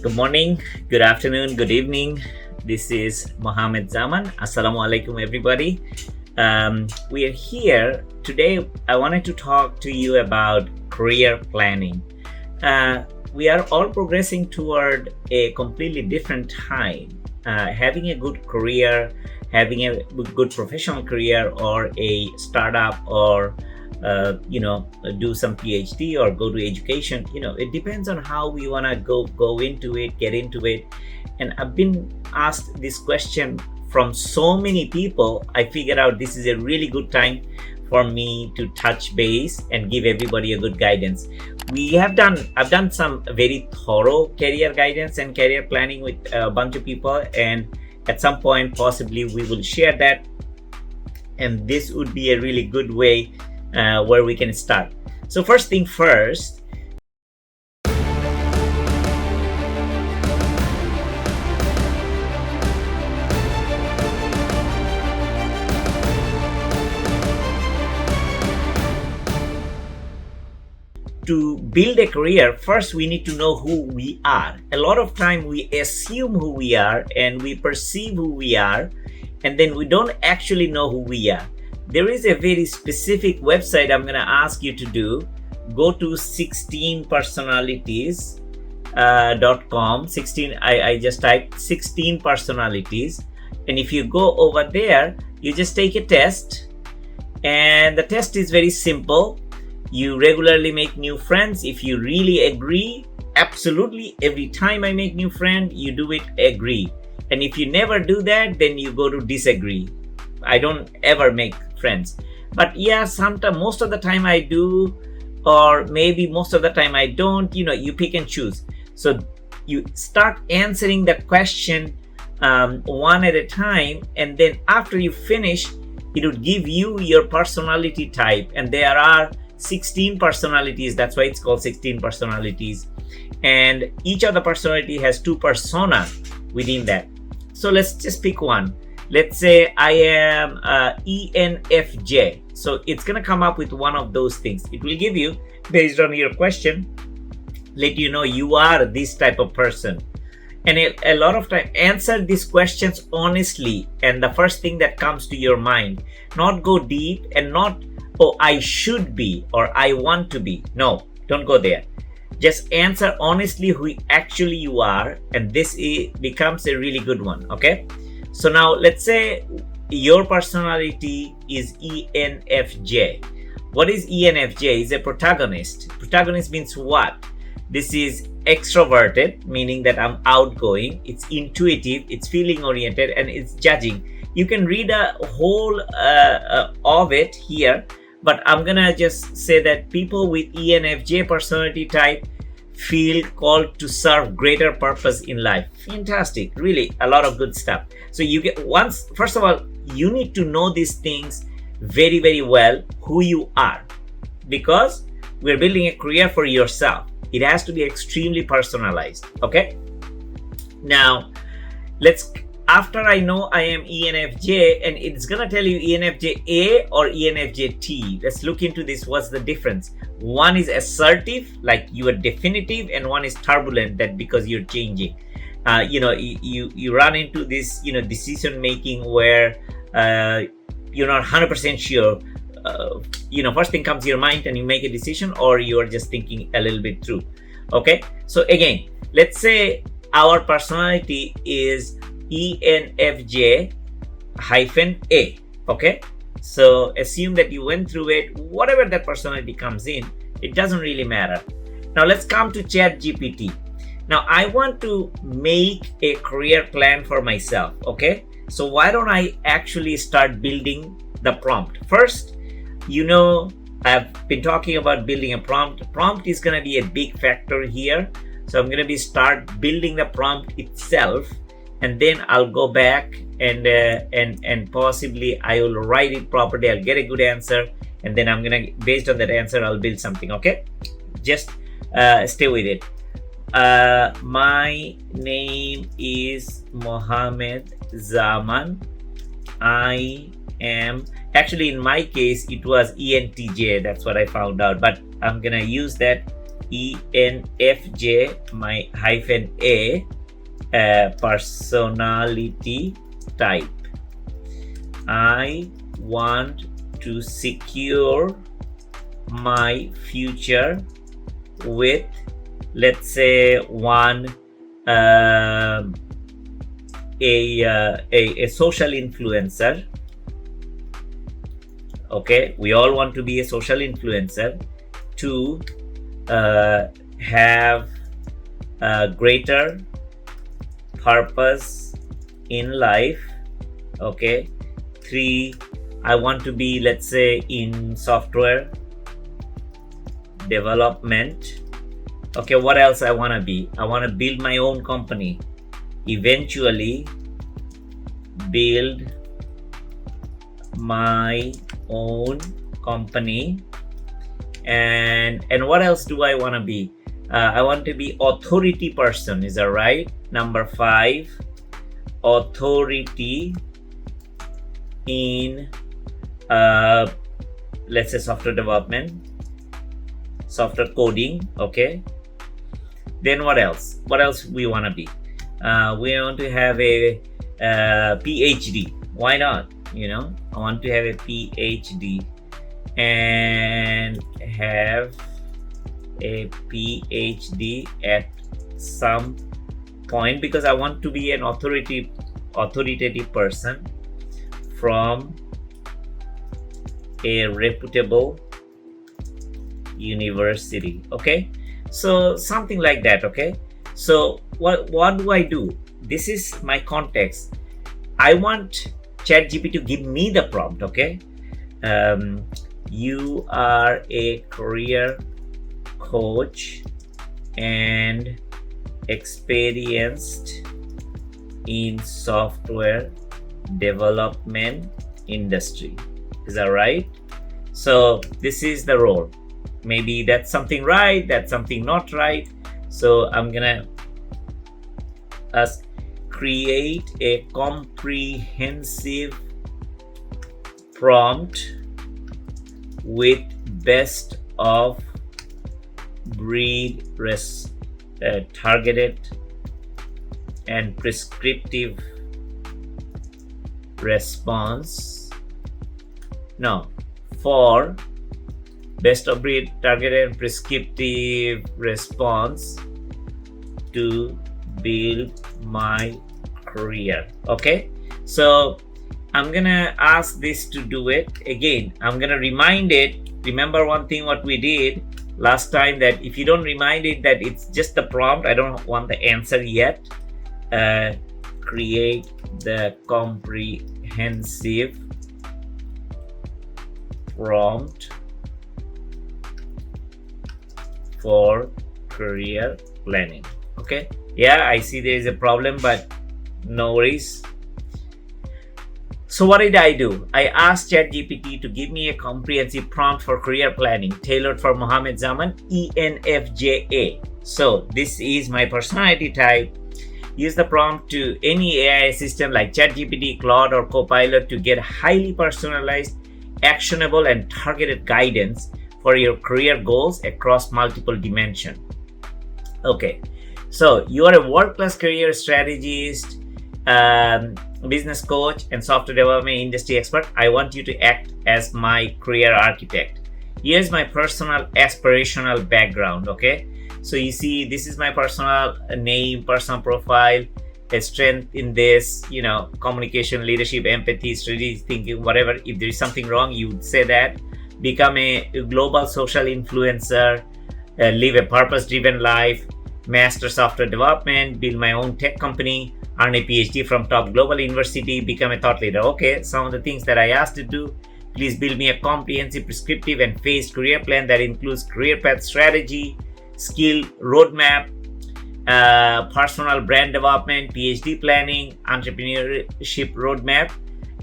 Good morning, good afternoon, good evening. This is Mohammed Zaman. Assalamu alaikum, everybody. We are here today. I wanted to talk to you about career planning. We are all progressing toward a completely different time. Having a good career, having a good professional career, or a startup, or do some PhD or go to education. It depends on how we want to go into it, get into it. And I've been asked this question from so many people. I figured out this is a really good time for me to touch base and give everybody a good guidance. I've done some very thorough career guidance and career planning with a bunch of people, and at some point possibly we will share that, and this would be a really good way where we can start. So first thing first, to build a career, first we need to know who we are. A lot of time we assume who we are and we perceive who we are, and then we don't actually know who we are. There is a very specific website I'm going to ask you to do. Go to 16personalities.com. I just typed 16 personalities, and if you go over there, you just take a test, and the test is very simple. You regularly make new friends. If you really agree, absolutely every time I make new friend, you do it agree. And if you never do that, then you go to disagree. I don't ever make friends. But yeah, sometimes, most of the time I do, or maybe most of the time I don't. You pick and choose. So you start answering the question one at a time, and then after you finish, it would give you your personality type. And there are 16 personalities. That's why it's called 16 personalities. And each of the personality has two persona within that. So let's just pick one. Let's say I am ENFJ. So it's going to come up with one of those things. It will give you, based on your question, let you know you are this type of person. And a lot of time, answer these questions honestly. And the first thing that comes to your mind, not go deep and not, oh, I should be or I want to be. No, don't go there. Just answer honestly who actually you are. And this becomes a really good one. Okay. So now let's say your personality is ENFJ. What is ENFJ? Is a protagonist. Protagonist means what? This is extroverted, meaning that I'm outgoing. It's intuitive, it's feeling oriented, and it's judging. You can read a whole of it here, but I'm gonna just say that people with ENFJ personality type feel called to serve greater purpose in life. Fantastic. Really a lot of good stuff. So you get first of all, you need to know these things very, very well, who you are, because we're building a career for yourself. It has to be extremely personalized. Okay. Now after I know I am ENFJ, and it's gonna tell you ENFJ-A or ENFJ-T. Let's look into this. What's the difference? One is assertive, like you are definitive, and one is turbulent, that because you're changing. You run into this, decision making where you're not 100% sure. First thing comes to your mind and you make a decision, or you're just thinking a little bit through. Okay. So again, let's say our personality is ENFJ-A. Okay. So assume that you went through it. Whatever that personality comes in, it doesn't really matter. Now let's come to ChatGPT. Now I want to make a career plan for myself. Okay. So why don't I actually start building the prompt? First, I've been talking about building a prompt. Prompt is going to be a big factor here. So I'm going to start building the prompt itself, and then I'll go back and possibly I will write it properly. I'll get a good answer, and then I'm gonna, based on that answer, I'll build something. Okay, just stay with it. My name is Mohammed Zaman. I am, actually in my case it was ENTJ, that's what I found out, but I'm gonna use that ENFJ, my hyphen A, personality type. I want to secure my future with, let's say, one a social influencer. Okay, we all want to be a social influencer to have a greater purpose in life. Okay, 3, I want to be, let's say, in software development. Okay, what else I want to be? I want to build my own company, eventually build my own company. And what else do I want to be? I want to be authority person, is that right? Number 5, authority in let's say software development, software coding. Okay, then what else we want to be? We want to have a PhD. Why not? I want to have a PhD and have a PhD at some point, because I want to be an authoritative person from a reputable university. Okay, so something like that. Okay, so what do I do? This is my context. I want ChatGPT to give me the prompt. Okay, you are a career coach and experienced in software development industry. Is that right? So this is the role. Maybe that's something right, that's something not right. So I'm gonna create a comprehensive prompt with best of breed targeted and prescriptive response. No, for best of breed targeted and prescriptive response to build my career. Okay, so I'm gonna ask this to do it again. I'm gonna remind it. Remember one thing what we did last time, that if you don't remind it that it's just the prompt, I don't want the answer yet. Create the comprehensive prompt for career planning. Okay, yeah, I see there is a problem, but no worries. So what did I do? I asked ChatGPT to give me a comprehensive prompt for career planning tailored for Mohammed Zaman, ENFJA. So this is my personality type. Use the prompt to any AI assistant like ChatGPT, Claude, or Copilot to get highly personalized, actionable, and targeted guidance for your career goals across multiple dimensions. Okay, so you are a world-class career strategist, business coach, and software development industry expert. I want you to act as my career architect. Here's my personal aspirational background. Okay, so you see, this is my personal name, personal profile, a strength in this, communication, leadership, empathy, strategic thinking, whatever. If there is something wrong, you would say that. Become a global social influencer, live a purpose-driven life, master software development, build my own tech company, earn a PhD from top global university, become a thought leader. Okay, some of the things that I asked to do. Please build me a comprehensive, prescriptive, and phased career plan that includes career path strategy, skill roadmap, personal brand development, PhD planning, entrepreneurship roadmap,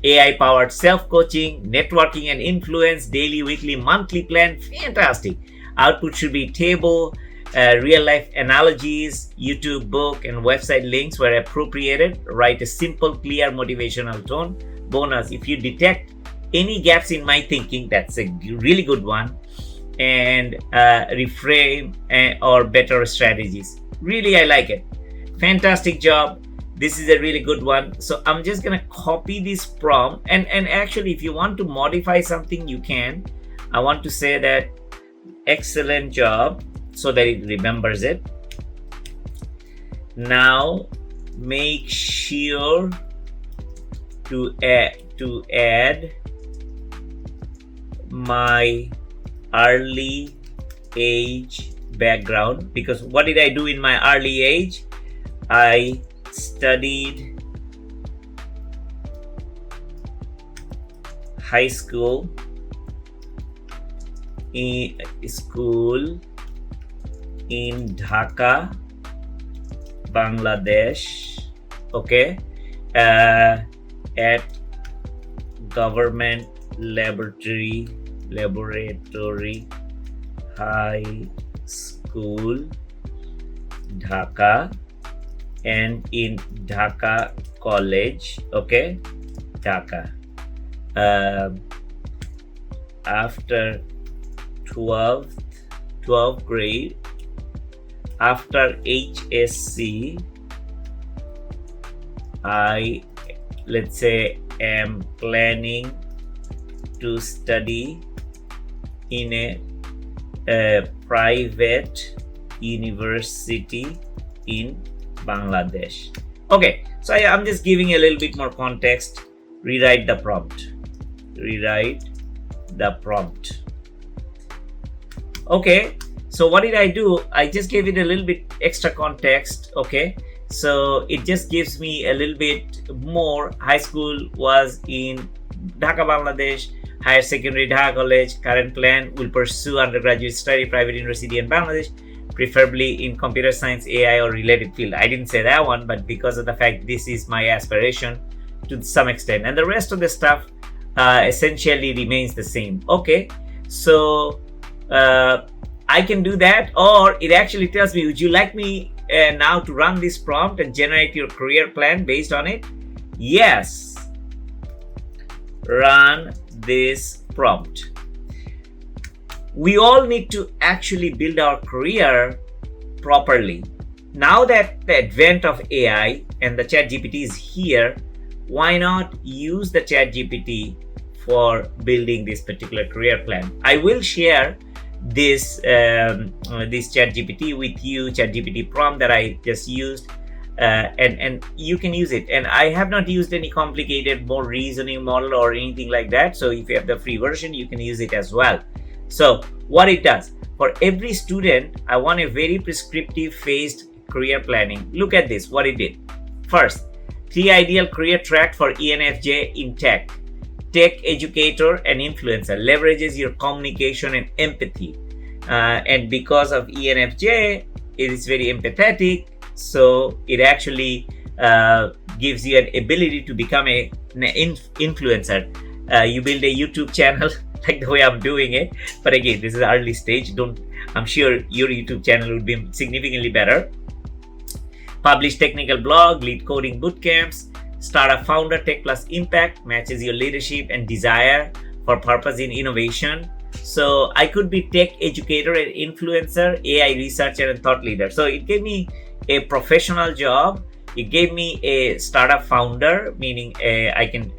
AI-powered self-coaching, networking and influence, daily, weekly, monthly plan. Fantastic. Output should be table, real-life analogies, YouTube book, and website links where appropriated. Write a simple, clear, motivational tone. Bonus, if you detect any gaps in my thinking, that's a really good one, and reframe or better strategies. Really, I like it. Fantastic job. This is a really good one. So I'm just gonna copy this prompt, and actually if you want to modify something, you can. I want to say that excellent job so that it remembers it. Now make sure to add my early age background, because what did I do in my early age? I studied high school in Dhaka, Bangladesh, okay, at government laboratory high school, Dhaka, and in Dhaka college, okay, Dhaka. After 12th grade, after HSC, I, let's say, am planning to study in a private university in Bangladesh. Okay, so I'm just giving a little bit more context. Rewrite the prompt. Okay, so what did I do? I just gave it a little bit extra context. Okay, so it just gives me a little bit more. High school was in Dhaka, Bangladesh. Higher secondary, Dhaka college. Current plan will pursue undergraduate study, private university in Bangladesh, preferably in computer science, AI, or related field. I didn't say that one, but because of the fact this is my aspiration to some extent, and the rest of the stuff essentially remains the same. Okay, so I can do that, or it actually tells me, would you like me now to run this prompt and generate your career plan based on it? Yes, run this prompt. We all need to actually build our career properly. Now that the advent of AI and the ChatGPT is here, why not use the ChatGPT for building this particular career plan? I will share this ChatGPT with you, ChatGPT prompt that I just used, and you can use it. And I have not used any complicated, more reasoning model or anything like that. So if you have the free version, you can use it as well. So what it does, for every student, I want a very prescriptive phased career planning. Look at this, what it did. First, 3 ideal career track for ENFJ in tech. Tech educator and influencer, leverages your communication and empathy. And because of ENFJ, it is very empathetic. So it actually gives you an ability to become an influencer. You build a YouTube channel like the way I'm doing it. But again, this is early stage. I'm sure your YouTube channel would be significantly better. Publish technical blog, lead coding bootcamps, start a founder, tech plus impact, matches your leadership and desire for purpose in innovation. So I could be tech educator and influencer, AI researcher and thought leader. So it gave me a professional job. It gave me a startup founder, meaning I can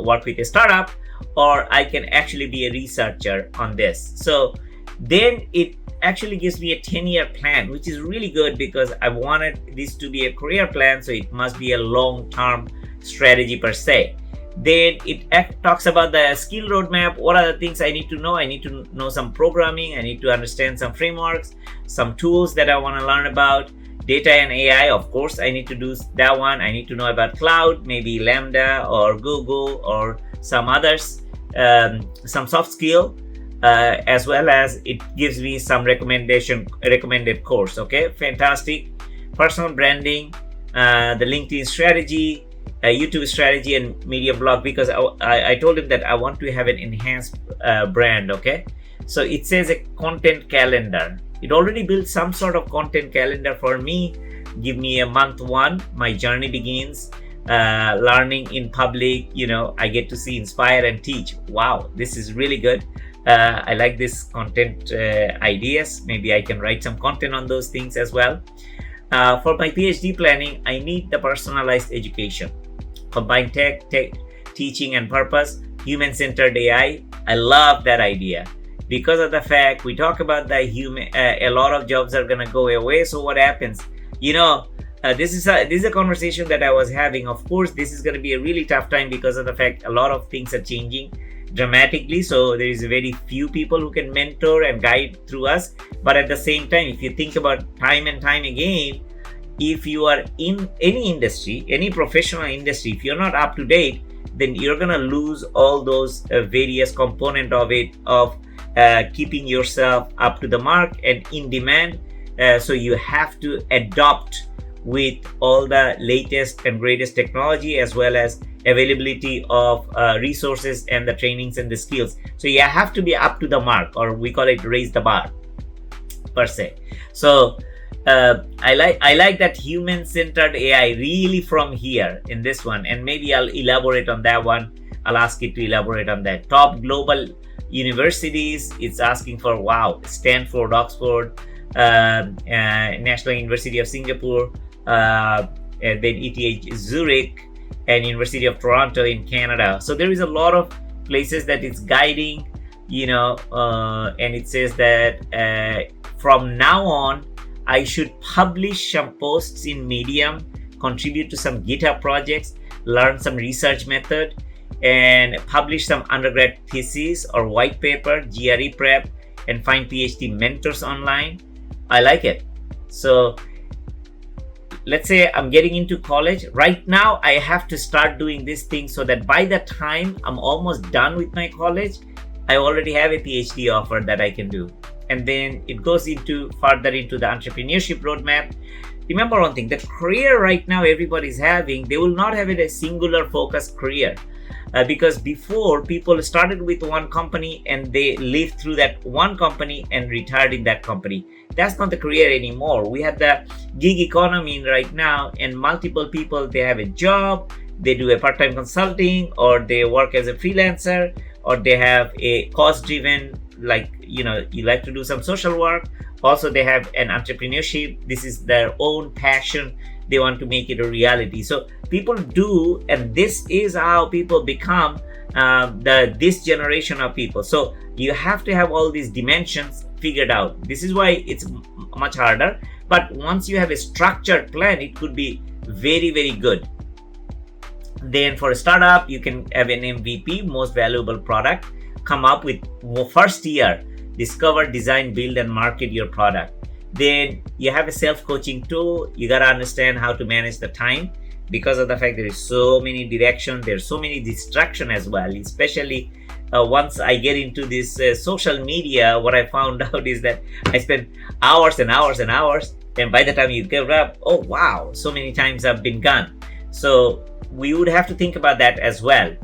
work with a startup, or I can actually be a researcher on this. So then it actually gives me a 10-year plan, which is really good because I wanted this to be a career plan, so it must be a long-term strategy per se. Then it talks about the skill roadmap. What are the things I need to know? I need to know some programming. I need to understand some frameworks, some tools that I want to learn about. Data and AI, of course, I need to do that one. I need to know about cloud, maybe Lambda or Google or some others, some soft skill. As well as it gives me some recommended course. Okay, fantastic. Personal branding, the LinkedIn strategy, YouTube strategy, and media blog, because I told him that I want to have an enhanced brand. Okay, so it says a content calendar. It already built some sort of content calendar for me. Give me a month 1, my journey begins. Learning in public, I get to see, inspire and teach. Wow, this is really good. I like this content ideas. Maybe I can write some content on those things as well. For my PhD planning, I need the personalized education. Combine tech, teaching and purpose, human-centered AI. I love that idea because of the fact we talk about the human. A lot of jobs are gonna go away. So what happens? This is a conversation that I was having. Of course, this is gonna be a really tough time because of the fact a lot of things are changing dramatically. So there is very few people who can mentor and guide through us. But at the same time, if you think about time and time again, if you are in any industry, any professional industry, if you're not up to date, then you're gonna lose all those various component of it, of keeping yourself up to the mark and in demand. So you have to adopt with all the latest and greatest technology, as well as availability of resources and the trainings and the skills. So you have to be up to the mark, or we call it raise the bar per se. So I like that human-centered AI really from here in this one, and maybe I'll elaborate on that one. I'll ask it to elaborate on that. Top global universities, it's asking for Stanford, Oxford, National University of Singapore, and then ETH Zurich, and University of Toronto in Canada. So there is a lot of places that it's guiding, and it says that from now on, I should publish some posts in Medium, contribute to some GitHub projects, learn some research method, and publish some undergrad thesis or white paper, GRE prep, and find PhD mentors online. I like it. So let's say I'm getting into college. Right now, I have to start doing this thing so that by the time I'm almost done with my college, I already have a PhD offer that I can do. And then it goes further into the entrepreneurship roadmap. Remember one thing, the career right now everybody's having, they will not have a singular focused career. Because before, people started with one company and they lived through that one company and retired in that company. That's not the career anymore. We have the gig economy right now, and multiple people, they have a job, they do a part-time consulting, or they work as a freelancer, or they have a cost-driven, you like to do some social work. Also, they have an entrepreneurship. This is their own passion. They want to make it a reality. So people do, and this is how people become this generation of people. So you have to have all these dimensions figured out. This is why it's much harder. But once you have a structured plan, it could be very, very good. Then for a startup, you can have an MVP, most valuable product. Come up with first year, discover, design, build, and market your product. Then you have a self-coaching tool. You got to understand how to manage the time, because of the fact there is so many directions, there's so many distractions as well. Especially once I get into this social media, what I found out is that I spend hours and hours and hours, and by the time you get up, oh wow, so many times I've been gone. So we would have to think about that as well.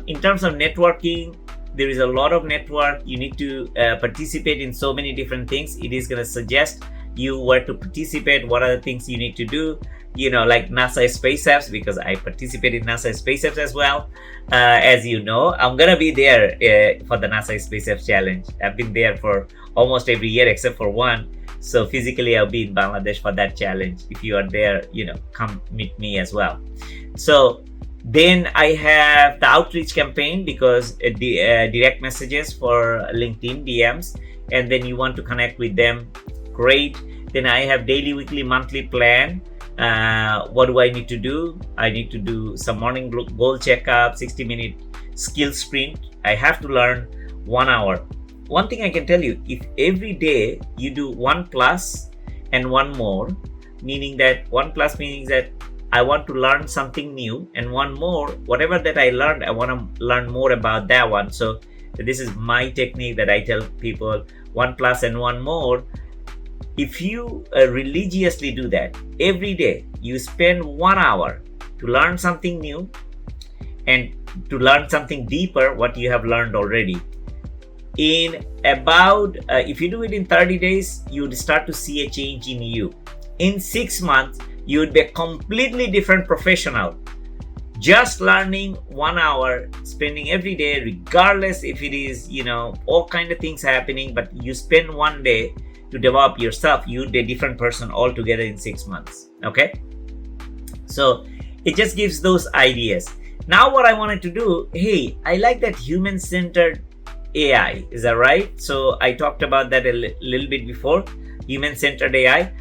In terms of networking, there is a lot of network. You need to participate in so many different things. It is going to suggest you where to participate, what are the things you need to do, like NASA Space Apps, because I participate in NASA Space Apps as well. As you know, I'm going to be there for the NASA Space Apps Challenge. I've been there for almost every year except for one. So physically, I'll be in Bangladesh for that challenge. If you are there, come meet me as well. So then I have the outreach campaign, because the direct messages for LinkedIn DMs, and then you want to connect with them. Great. Then I have daily, weekly, monthly plan. What do I need to do? I need to do some morning goal checkup, 60-minute skill sprint. I have to learn 1 hour. One thing I can tell you, if every day you do 1+ and 1 more, meaning that 1+ meaning that I want to learn something new, and 1 more, whatever that I learned, I want to learn more about that one. So this is my technique that I tell people, 1+ and 1 more. If you religiously do that every day, you spend 1 hour to learn something new and to learn something deeper what you have learned already. In about, if you do it in 30 days, you would start to see a change in you. In 6 months, you would be a completely different professional. Just learning 1 hour, spending every day, regardless if it is, all kind of things happening, but you spend one day to develop yourself, you're a different person altogether in 6 months. Okay, so it just gives those ideas. Now what I wanted to do, hey, I like that human-centered AI, is that right? So I talked about that a little bit before, human-centered AI.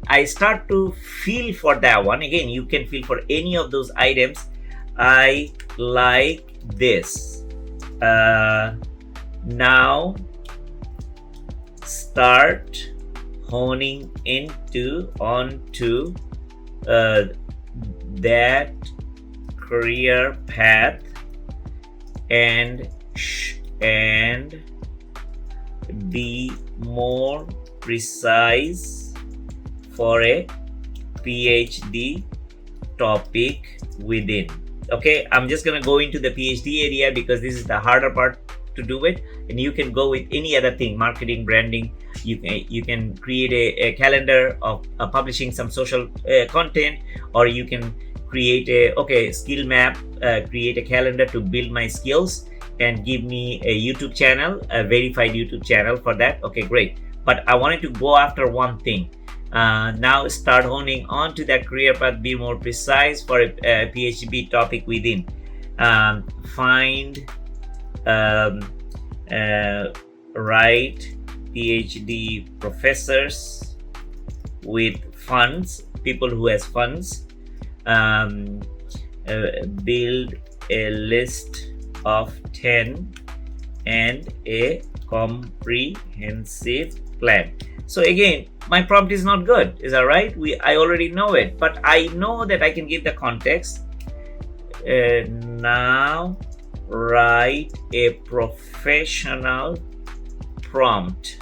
I start to feel for that one. Again, you can feel for any of those items. I like this. Now start honing onto that career path and be more precise for a PhD topic within. Okay, I'm just gonna go into the PhD area because this is the harder part to do it, and you can go with any other thing, marketing, branding. You can create a calendar of publishing some social content, or you can create a skill map, create a calendar to build my skills and give me a YouTube channel, a verified YouTube channel for that. Okay, great. But I wanted to go after one thing. Now start honing on to that career path, be more precise for a PhD topic within. Find right PhD professors with funds, people who has funds. Build a list of 10 and a comprehensive plan. So again, my prompt is not good, is that right? I already know it, but I know that I can give the context. Now write a professional prompt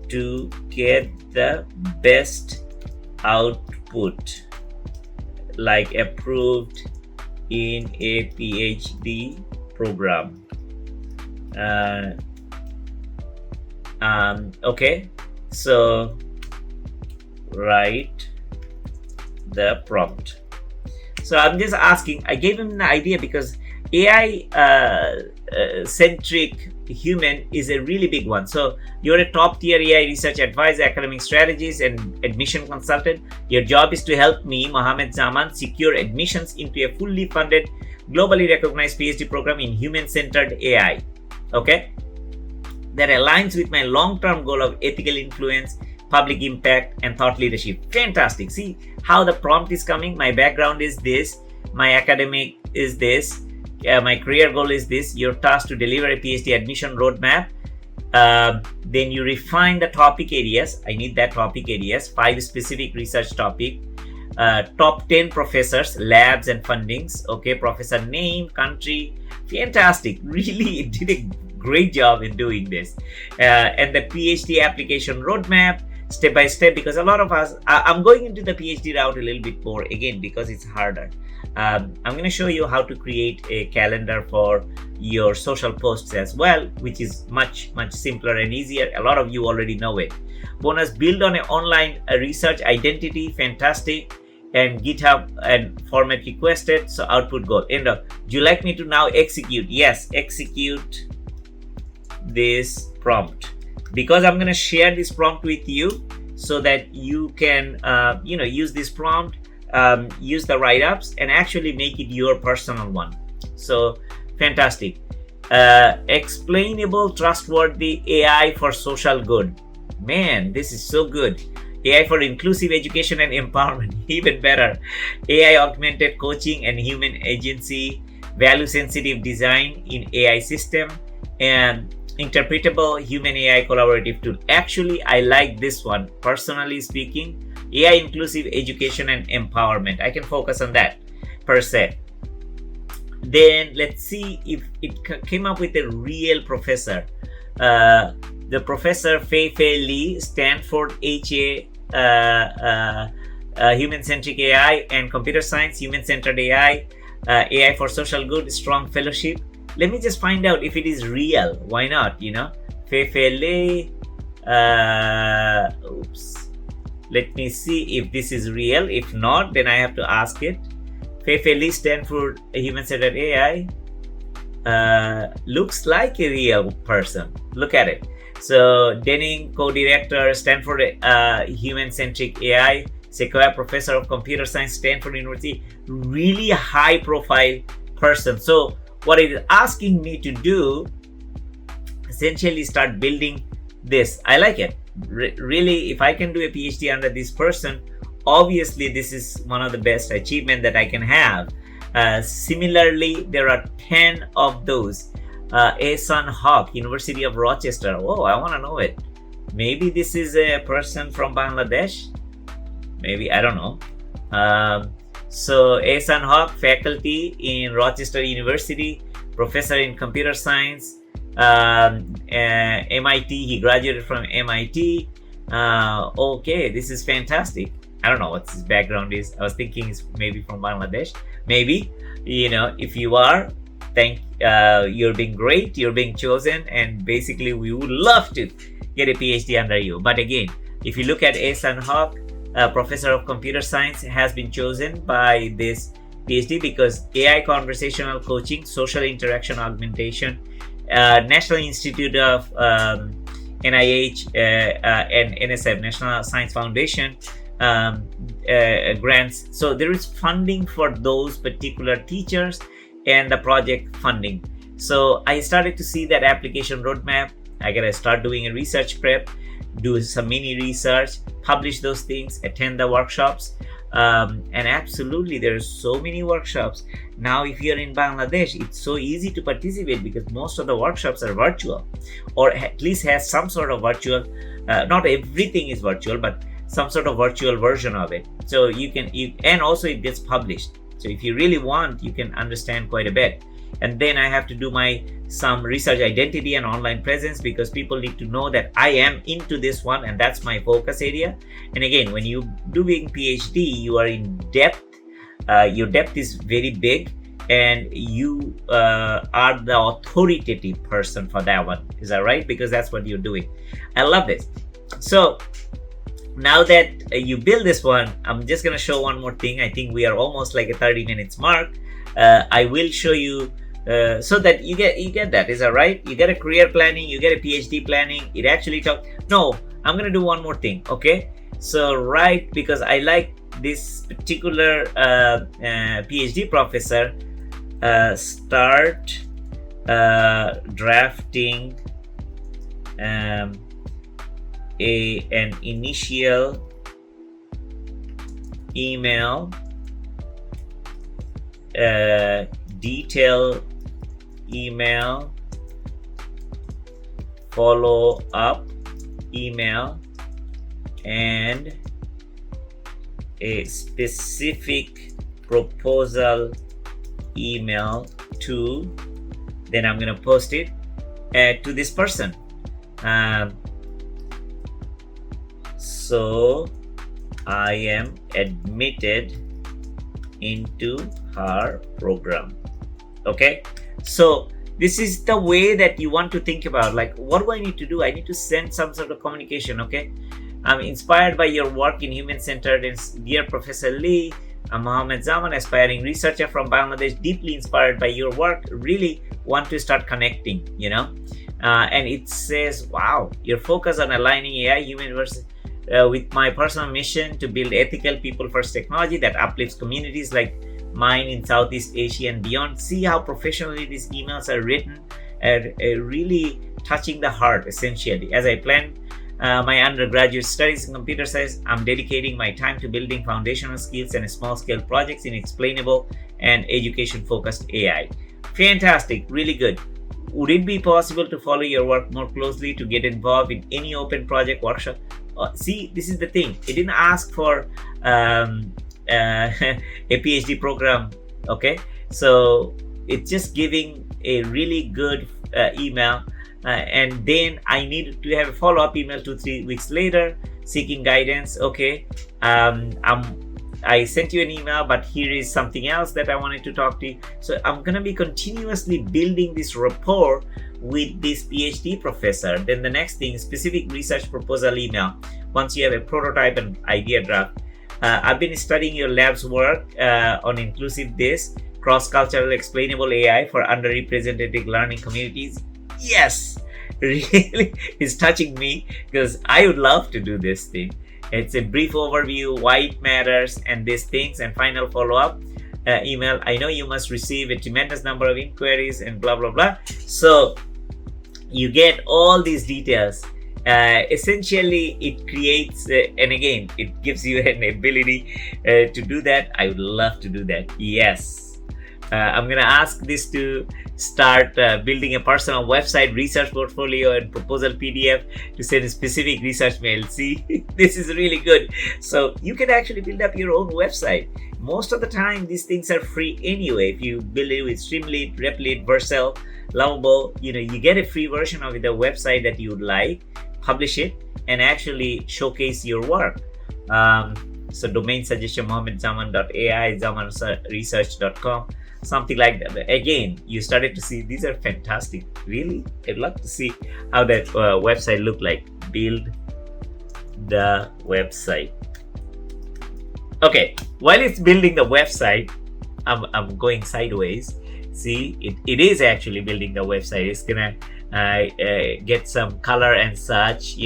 to get the best output, like approved in a PhD program. Okay, so write the prompt. So I'm just asking, I gave him an idea because AI centric human is a really big one. So you're a top tier AI research advisor, academic strategist, and admission consultant. Your job is to help me, Mohammed Zaman, secure admissions into a fully funded, globally recognized PhD program in human-centered AI. Okay, that aligns with my long-term goal of ethical influence, public impact, and thought leadership. Fantastic. See how the prompt is coming. My background is this. My academic is this. My career goal is this. Your task to deliver a PhD admission roadmap. Then you refine the topic areas. I need that topic areas. 5 specific research topic. Top 10 professors, labs, and fundings. Okay, professor name, country. Fantastic. Really did a great job in doing this. And the PhD application roadmap, step by step, because a lot of us, I'm going into the PhD route a little bit more again because it's harder. I'm going to show you how to create a calendar for your social posts as well, which is much simpler and easier. A lot of you already know it. Bonus, build on an online research identity. Fantastic. And GitHub and format requested. So output goal. End of. Do you like me to now execute? Yes, execute this prompt, because I'm going to share this prompt with you so that you can use this prompt, use the write-ups, and actually make it your personal one. So fantastic. Explainable, trustworthy AI for social good. Man, this is so good. AI for inclusive education and empowerment. Even better. AI augmented coaching and human agency. Value sensitive design in AI system. And interpretable human AI collaborative tool. Actually, I like this one. Personally speaking, AI inclusive education and empowerment. I can focus on that per se. Then let's see if it came up with a real professor. The professor Fei Li, Stanford HA, human-centric AI and computer science, human-centered AI, AI for social good, strong fellowship. Let me just find out if it is real. Why not? Fei Li. Oops. Let me see if this is real. If not, then I have to ask it. Feifei Stanford human-centered AI looks like a real person. Look at it. So Denning, co-director, Stanford human-centric AI, Sequoia professor of computer science, Stanford University, really high-profile person. So what it is asking me to do, essentially start building this. I like it. Really, if I can do a PhD under this person, obviously this is one of the best achievement that I can have. Similarly, there are 10 of those. Ehsan Haq, University of Rochester. Oh, I want to know it. Maybe this is a person from Bangladesh. Maybe, I don't know. So Ehsan Haq, faculty in Rochester University, professor in computer science, MIT. He graduated from MIT. Okay, this is fantastic. I don't know what his background is. I was thinking he's maybe from Bangladesh. Maybe, if you are, you're being great. You're being chosen, and basically we would love to get a PhD under you. But again, if you look at Ehsan Haq, professor of computer science, has been chosen by this PhD because AI conversational coaching, social interaction augmentation, National Institute of NIH and NSF, National Science Foundation, grants. So there is funding for those particular teachers and the project funding. So I started to see that application roadmap. I gotta start doing a research prep, do some mini research, publish those things, attend the workshops. And absolutely, there's so many workshops. Now, if you're in Bangladesh, it's so easy to participate because most of the workshops are virtual, or at least has some sort of virtual, not everything is virtual, but some sort of virtual version of it. So and also it gets published. So if you really want, you can understand quite a bit. And then I have to do some research identity and online presence because people need to know that I am into this one and that's my focus area. And again, when you doing PhD, you are in depth. Your depth is very big, and you are the authoritative person for that one. Is that right? Because that's what you're doing. I love this. So now that you build this one, I'm just going to show one more thing. I think we are almost like a 30 minutes mark. I will show you so that you get that. Is that right? You get a career planning, you get a PhD planning. It actually no, I'm going to do one more thing. Okay. So because I like this particular PhD professor, start drafting an initial email, detailed email, follow up email, and a specific proposal email to, then I'm going to post it to this person. So I am admitted into her program. Okay, so this is the way that you want to think about, like, what do I need to do? I need to send some sort of communication. Okay, I'm inspired by your work in human-centered, and dear Professor Lee, I'm Mohammed Zaman, aspiring researcher from Bangladesh, deeply inspired by your work, really want to start connecting, and it says, wow, your focus on aligning AI human versus with my personal mission to build ethical people first technology that uplifts communities like mine in Southeast Asia and beyond. See how professionally these emails are written, really touching the heart. Essentially, as I plan my undergraduate studies in computer science, I'm dedicating my time to building foundational skills and small scale projects in explainable and education focused AI. Fantastic, really good. Would it be possible to follow your work more closely, to get involved in any open project workshop? See, this is the thing. It didn't ask for a PhD program. Okay, so it's just giving a really good email, and then I needed to have a follow-up email 2-3 weeks later seeking guidance. Okay, I sent you an email, but here is something else that I wanted to talk to you. So I'm going to be continuously building this rapport with this PhD professor. Then the next thing, specific research proposal email. Once you have a prototype and idea draft, I've been studying your lab's work on inclusive this cross-cultural explainable AI for underrepresented learning communities. Yes, really is touching me because I would love to do this thing. It's a brief overview, why it matters, and these things, and final follow-up email. I know you must receive a tremendous number of inquiries and blah blah blah. So you get all these details. Essentially, it creates, and again, it gives you an ability to do that. I would love to do that. Yes. I'm going to ask this to start building a personal website, research portfolio, and proposal PDF to send a specific research mail. See, this is really good. So you can actually build up your own website. Most of the time, these things are free anyway. If you build it with Streamlit, Replit, Vercel, Lovable, you get a free version of the website that you would like, publish it, and actually showcase your work. So domain suggestion, mohammedzaman.ai, zamanresearch.com, something like that. But again, you started to see these are fantastic. Really, I'd love to see how that website look like. Build the website. Okay, while it's building the website, I'm going sideways. See, it is actually building the website. It's gonna get some color and such,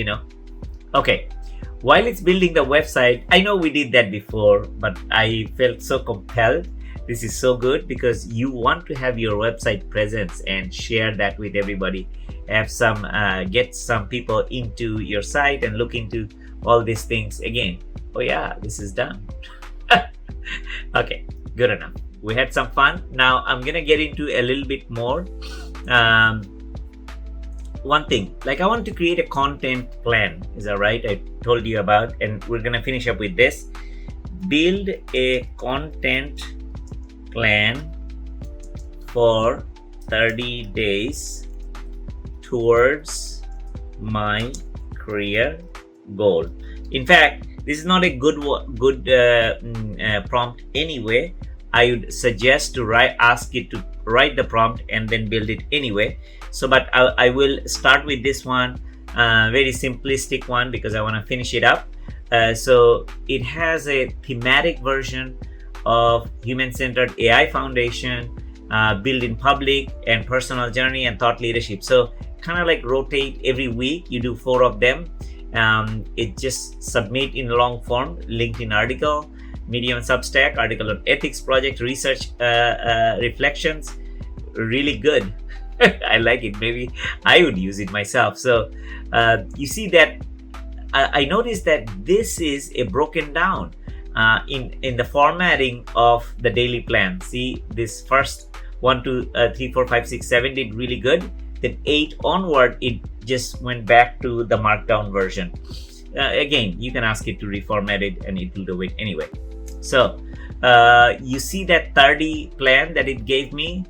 Okay, while it's building the website, I know we did that before, but I felt so compelled. This is so good because you want to have your website presence and share that with everybody. Have some get some people into your site and look into all these things again. Oh yeah, this is done. Okay, good enough. We had some fun. Now I'm gonna get into a little bit more. One thing, like I want to create a content plan. Is that right? I told you about, and we're gonna finish up with this. Build a content plan for 30 days towards my career goal. In fact, this is not a good prompt anyway. I would suggest to ask it to write the prompt and then build it anyway. So, but I will start with this one, very simplistic one, because I want to finish it up. So it has a thematic version of human-centered AI foundation, build in public, and personal journey and thought leadership. So kind of like rotate every week. You do 4 of them. It just submit in long form, LinkedIn article, Medium, Substack, article on ethics, project, research, reflections. Really good. I like it. Maybe I would use it myself. So you see that I noticed that this is a broken down in the formatting of the daily plan. See, this first 1, 2, 3, 4, 5, 6, 7 did really good. Then 8 onward, it just went back to the markdown version. Again, you can ask it to reformat it and it will do it anyway. So you see that 30 plan that it gave me.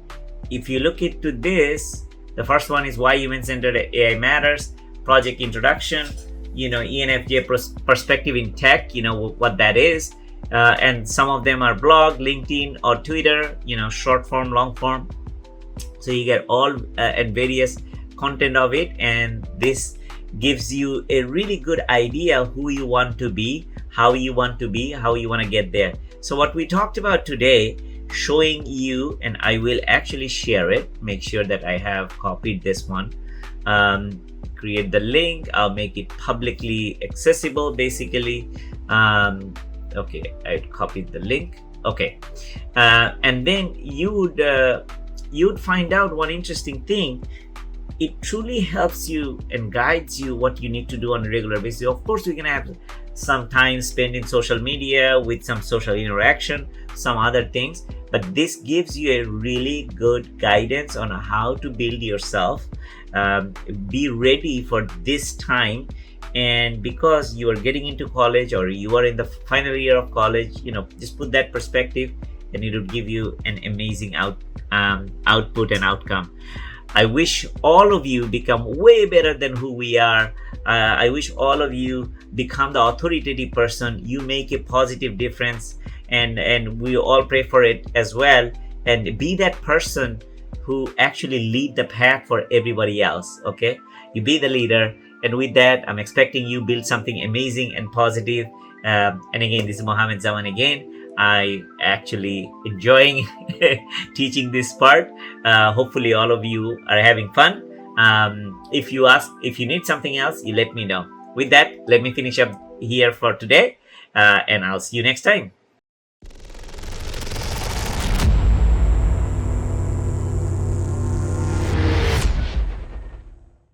If you look into this, the first one is why human-centered AI matters, project introduction, ENFJ perspective in tech, what that is. And some of them are blog, LinkedIn, or Twitter, short form, long form. So you get all and various content of it, and this gives you a really good idea of who you want to be, how you want to be, how you want to get there. So what we talked about today, showing you, and I will actually share it, make sure that I have copied this one, create the link, I'll make it publicly accessible basically. Okay, I copied the link. Okay, and then you'd find out one interesting thing. It truly helps you and guides you what you need to do on a regular basis. Of course, you're gonna have some time spent in social media with some social interaction, some other things, but this gives you a really good guidance on how to build yourself. Be ready for this time, and because you are getting into college or you are in the final year of college, just put that perspective, and it will give you an amazing output and outcome. I wish all of you become way better than who we are. I wish all of you become the authoritative person. You make a positive difference, and we all pray for it as well. And be that person who actually lead the path for everybody else. Okay, you be the leader. And with that, I'm expecting you build something amazing and positive, And again, this is Mohammed Zaman again. I actually enjoying teaching this part. Hopefully all of you are having fun. If you need something else, you let me know. With that, let me finish up here for today, and I'll see you next time.